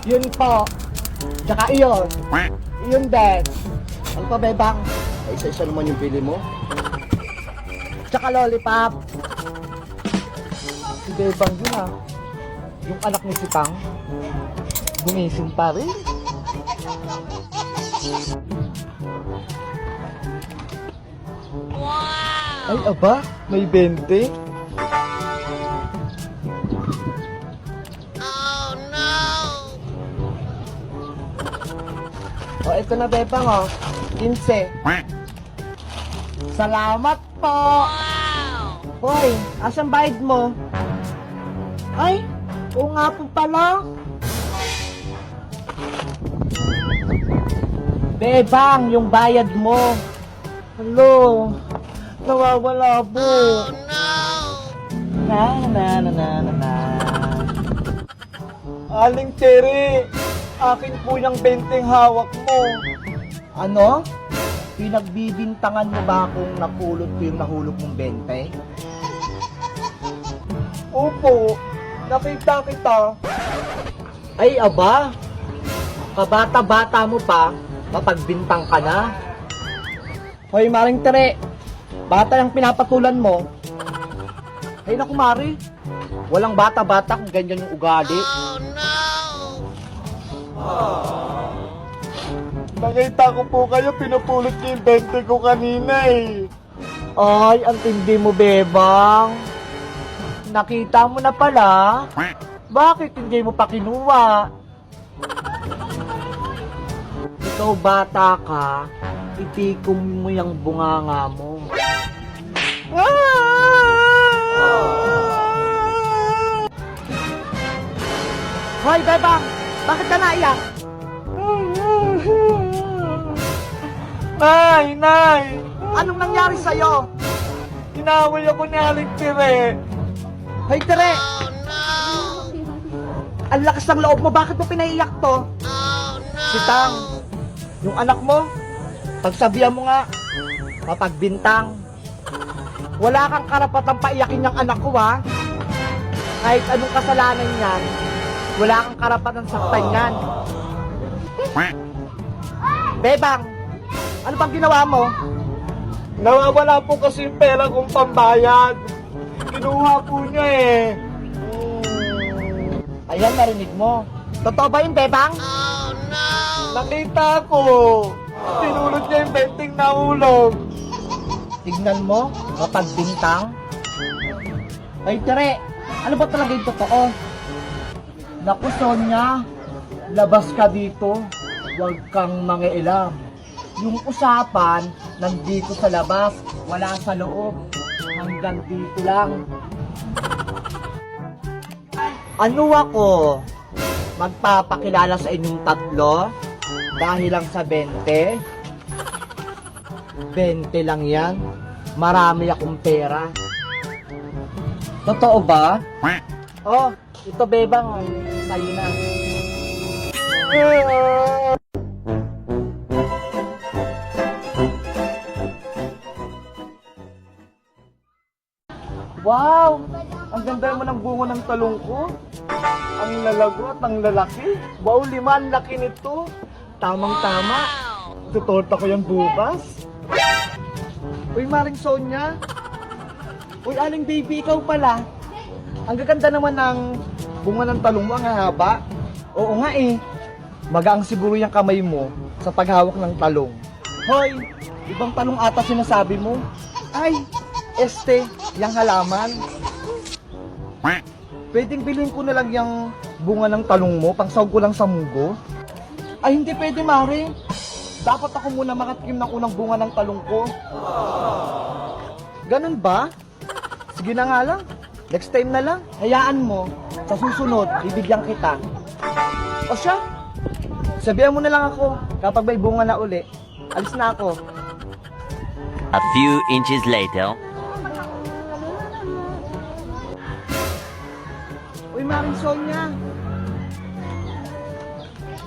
Yun po. Tsaka iyon. Iyon din. Ano pa, Bebang? Ay, isa-isa naman yung pili mo. Tsaka lollipop. Si Bebang yun ah. Yung anak ni si Tang. Gumising pa rin. Ay, aba, may 20. O, ito na, Bebang, o. 15. Salamat po. Hoy, asan bayad mo? Ay, oo nga po pala. Bebang, yung bayad mo. Hello. Nawawala po. Oh, no! Na. Aling Tere, akin po yung 20 hawak mo. Ano? Pinagbibintangan mo ba akong napulot ko yung nahulog mong 20? Opo, nakita kita. Ay, aba. Kabata-bata mo pa, mapagbintang ka na. Hoy, Maring Tere, bata yung pinapatulan mo. Ay, naku, Mari. Walang bata-bata kung ganyan yung ugali. Nakita ko po kayo, pinupulot niyo yung 20 ko kanina eh. Ay, ang tindi mo, Bebang. Nakita mo na pala. Bakit hindi mo pa kinuha? Ikaw bata ka, itikom mo yung bunganga mo. Hoy, Bebang! Bakit ka naiyak? Nay! Anong nangyari sa'yo? Inaway ako ni Aling Tere. Hoy, Tere! Ang lakas ng loob mo, bakit mo pinaiyak to? Si Tang, yung anak mo, pagsabihan mo nga, mapagbintang. Wala kang karapatang paiyakin yung anak ko, ha? Kahit anong kasalanan niyan, wala kang karapatang saktan yan. Bebang, ano bang ginawa mo? Nawawala po kasi yung pera kong pambayad. Kinuha po niya eh. Ayan, narinig mo. Totoo ba yun, Bebang? Nakita ko. Tinulot niya yung 20 nahulog. Tignan mo, mapagbintang. Ay, Tere, ano ba talaga yung totoo? Naku, Sonia, labas ka dito. Huwag kang mangialam. Yung usapan, nandito sa labas, wala sa loob. Hanggang dito lang. Ano ako? Magpapakilala sa inyong tatlo? Dahil lang sa 20? 20 lang yan. Marami akong pera. Totoo ba? Oh, ito, Bebang. Sa'yo na. Wow! Ang ganda naman ng bunga ng talong ko. Ang lalago at ang lalaki. Wow, 5 ang laki nito. Tamang-tama. Tutorta ko yan bukas. Uy, Maring Sonia. Uy, Aling Baby, ikaw pala. Ang gaganda naman ng bunga ng talong mo, ang haba. Oo nga eh. Magaang siguro yung kamay mo sa paghawak ng talong. Hoy, ibang talong ata sinasabi mo. Ay, yung halaman. Pwedeng bilhin ko na lang yung bunga ng talong mo, pangsahog ko lang sa munggo. Ay, hindi pwede, Mari. Dapat ako muna makatikim ng unang bunga ng talong ko. Ganun ba? Sige na nga lang. Next time na lang. Hayaan mo. Sa susunod, bibigyan kita. O siya? Sabihan mo na lang ako kapag may bunga na uli. Alis na ako. A few inches later. Uy, Maring Sonia.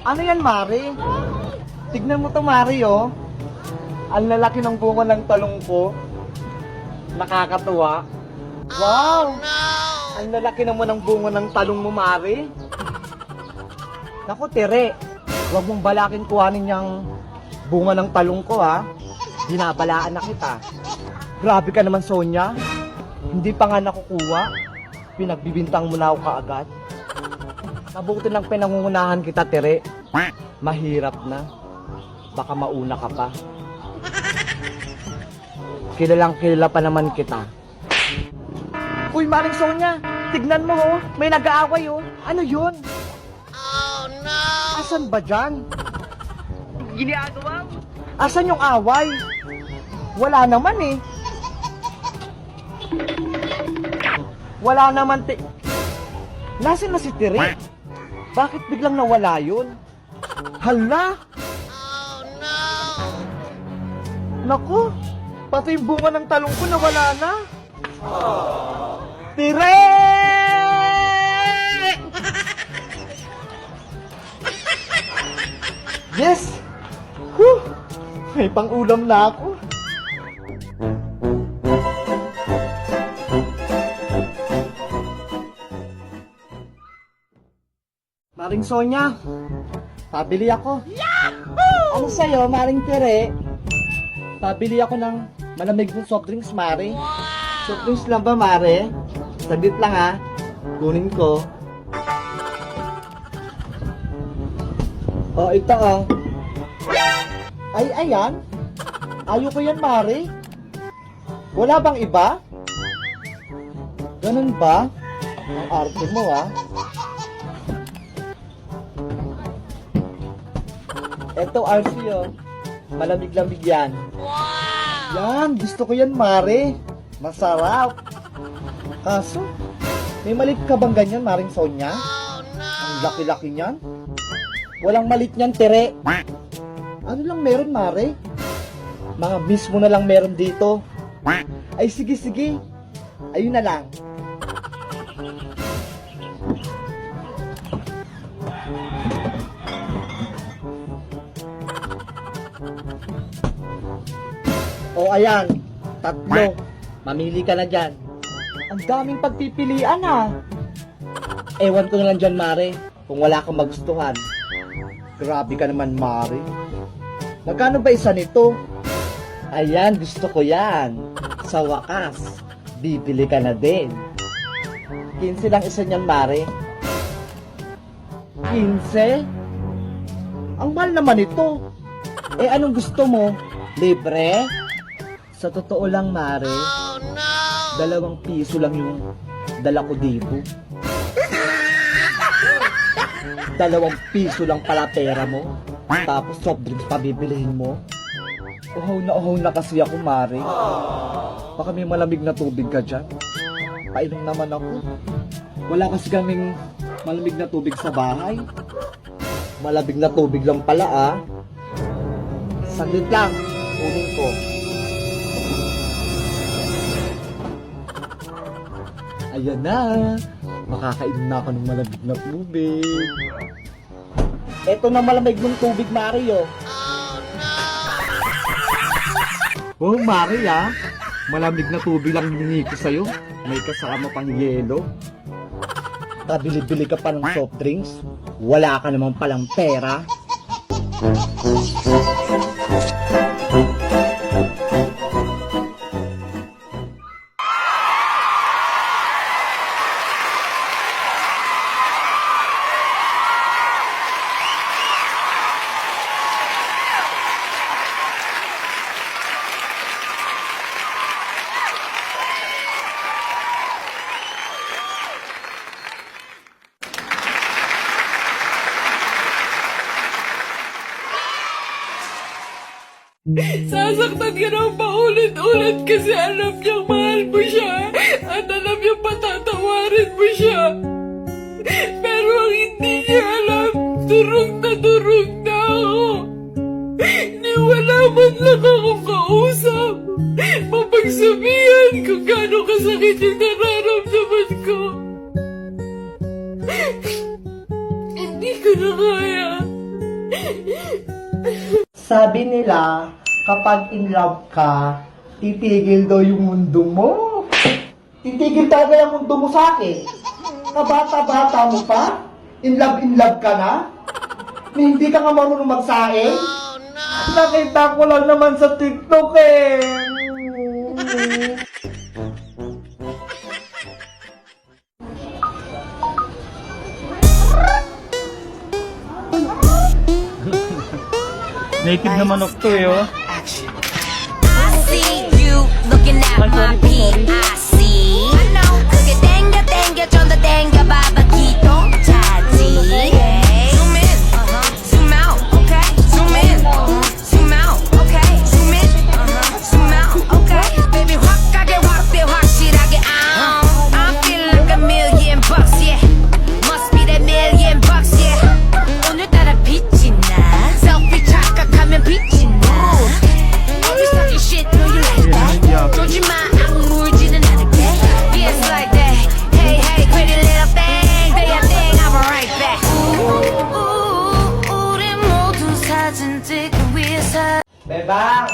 Ano yan, Mari? Tignan mo to, Mari, oh. Ang lalaki ng bunga ng talong ko. Nakakatuwa. Wow! Ang lalaki naman ng bunga ng talong mo, Mari. Naku, Tere, huwag mong balakin kuhanin yung bunga ng talong ko, ha? Binabalaan na kita. Grabe ka naman, Sonia. Hindi pa nga nakukuha. Pinagbibintang mo na ako kaagad. Mabuti lang pinangungunahan kita, Tere. Mahirap na. Baka mauna ka pa. Kilalang kilala pa naman kita. Uy, Maring Sonia, tignan mo, oh. May nag-aaway, oh. Ano yun? Oh, no! Asan ba dyan? Ginagawa mo? Asan yung away? Wala naman, eh. Wala naman, Nasaan na si Tere? Bakit biglang nawala yun? Hala! Oh, no! Naku! Pati yung bunga ng talong ko nawala na. Tere! Yes! Whew! May pang-ulam na ako. Maring Sonia, pabili ako. Yahoo! Ano sa'yo, Maring Tere? Pabili ako ng malamig ng soft drinks, Mare. Soft drinks lang ba, Mare? Saglit lang, ha. Kunin ko. Oh, ito, oh. Ay, ayan. Ayoko yan, Mare. Wala bang iba? Ganun ba? Ang arte mo, ha. Eto, RC, oh. Malamig-lamig yan. Wow! Yan, gusto ko yan, Mare. Masarap. Kaso, may malit ka bang ganyan, Maring Sonia? Oh, no! Ang laki-laki niyan. Walang malit niyan, Tere. Ano lang meron, Mare? Mga mismo na lang meron dito. Ay, sige. Ayun na lang. O ayan, 3. Mamili ka na dyan. Ang daming pagpipilian, ha. Ewan ko na lang dyan, Mare, kung wala kang magustuhan. Grabe ka naman, Mare. Magkano ba isa nito? Ayan, gusto ko yan. Sa wakas, bibili ka na din. 15 lang isa niyan, Mare. 15? Ang mahal naman ito. Eh, anong gusto mo? Libre? Sa totoo lang, Mare, oh, no! 2 piso lang yung dala ko dito. 2 piso lang pala pera mo. Tapos soft drinks pa bibilihin mo. Uhaw na kasi ako, Mare. Baka may malamig na tubig ka dyan. Painom naman ako. Wala kasi kaming malamig na tubig sa bahay. Malamig na tubig lang pala, ah. Saglit lang, kunin ko. Ayan na. Makakainom na ako ng malamig na tubig. Eto na malamig ng tubig, Mario. Oh, Mari, ah. Malamig na tubig lang hiningi ko sa'yo. May kasama pang yelo. Kabili-bili ka pa ng soft drinks. Wala ka naman palang pera. Sasaktan ka ng paulit-ulit kasi alam niyang mahal mo siya at alam niyang patatawarin mo siya. Pero ang hindi niya alam, durog na ako. Ni wala man lang akong kausap. Mapagsabihan kung gaano kasakit yung nararamdaman ko. Hindi ko na kaya. Sabi nila, kapag in love ka, titigil daw yung mundo mo. Titigil talaga yung mundo mo sa akin. Kabata-bata mo pa? In love ka na? Hindi ka nga marunong magsaing? Nakita ko lang naman sa TikTok eh. Naked na manok to eh, oh. I see you looking at my PIC. I know. 그게 땡겨 좀더 땡겨봐 바퀴도 차지. Zoom in, zoom out, okay. Zoom in, zoom out, okay. Zoom in, zoom out, okay. Baby 확 가게 확대 확실하게 I'm feeling like $1,000,000, yeah. Must be that $1,000,000, yeah. 오늘따라 빛이 나. Selfie 착각하면 빛이 나. Always talking shit, know you like that. 쫄지 마, 악물지는 않을게. Yeah, it's like that. Hey, hey, pretty little thing. Do your thing, I'll be right back. 우리 모두 사진 찍기 위해서. Bebang!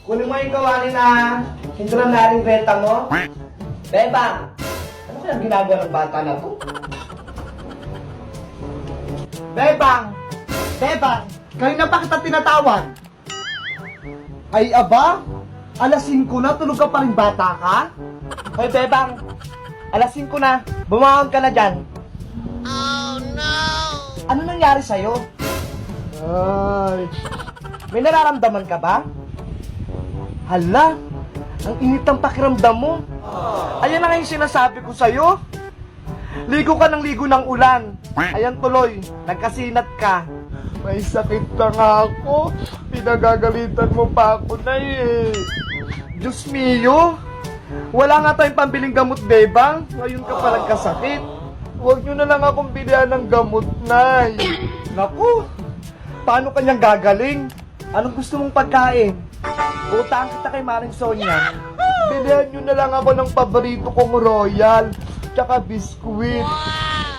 Kunin mo yung gawanin na hinduran na rin renta mo. Bebang! Ano kayang ginagawa ng bata na to? Bebang! Bebang! Kanina pa kita tinatawag. Ay aba? Alas 5 na, tulog ka pa rin bata ka? Hoy Bebang! Alas 5 na, bumangon ka na dyan. Oh no! Ano nangyari sa'yo? Ay, May nararamdaman ka ba? Hala, ang init ng pakiramdam mo. Ayan na nga yung sinasabi ko sa'yo. Ligo ka ng ligo ng ulan. Ayan tuloy, nagkasinat ka. may sakit na nga ako. Pinagagalitan mo pa ako na eh. Diyos mio, wala nga tayong pambiling gamot, Bebang. Ngayon ka palang kasakit. Huwag nyo na lang akong bilihan ng gamot, Nay. Naku, paano kanyang gagaling? Anong gusto mong pagkain? Utang kita kay Maring Sonia. Bilihan nyo na lang ako ng paborito kong royal, tsaka biskuit.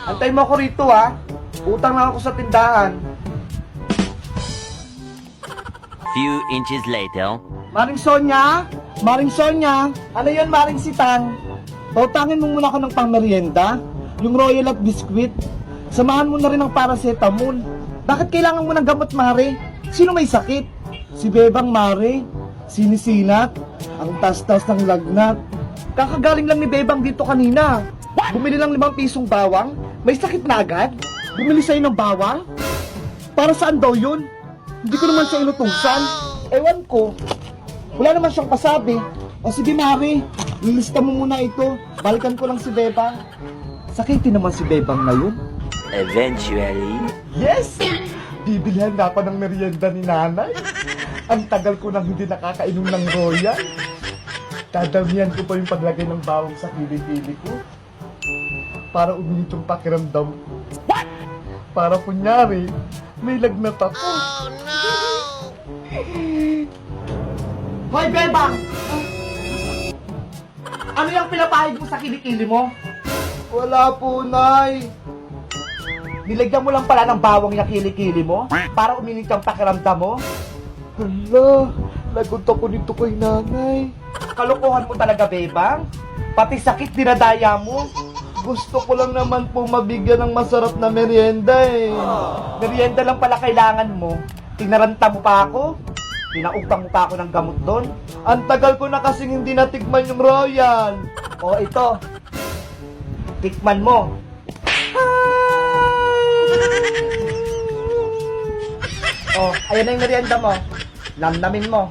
Antay mo ako rito ha. Utang lang ako sa tindahan. Few inches later. Maring Sonia? Maring Sonia? Ano yun, Maring Sitang? Pautangin mo muna ako ng pangmerienda, yung royal at biskuit. Samahan mo na rin ng paracetamol. Bakit kailangan mo ng gamot, Mare? Sino may sakit? Si Bebang, Mare. Sinisinat. Ang tas-tas ng lagnat. Kakagaling lang ni Bebang dito kanina. Bumili lang 5 pisong bawang. May sakit na agad. Bumili sa'yo ng bawang? Para saan daw yun? Hindi ko naman siya inutusan. Ewan ko. Wala naman siyang pasabi. O sige, Mare. Lilista mo muna ito. Balikan ko lang si Bebang. Sakitin naman si Bebang na yun. Eventually. Yes! Bibilhan na ako ng merienda ni nanay. Ang tagal ko nang hindi nakakainom ng royal. Dadamihan ko pa yung paglagay ng bawang sa kilikili ko. Para uminit yung pakiramdam ko. Para kunyari, may lagnat ako. Hoy, Bebang! Ano yung pinapahid mo sa kilikili mo? Wala po, Nay. Nilagyan mo lang pala ng bawang yung kilikili mo para uminit yung pakiramdam mo? Hala, lagot ako nito kay nanay. Kalokohan mo talaga, Bebang. Pati sakit dinadaya mo. Gusto ko lang naman po mabigyan ng masarap na merienda eh. Merienda lang pala kailangan mo. Tinaranta mo pa ako. Pinautang mo pa ako ng gamot doon. Ang tagal ko na kasing hindi natikman yung royal. O ito. Tikman mo. O, ayan na yung merienda mo. Namnamin mo.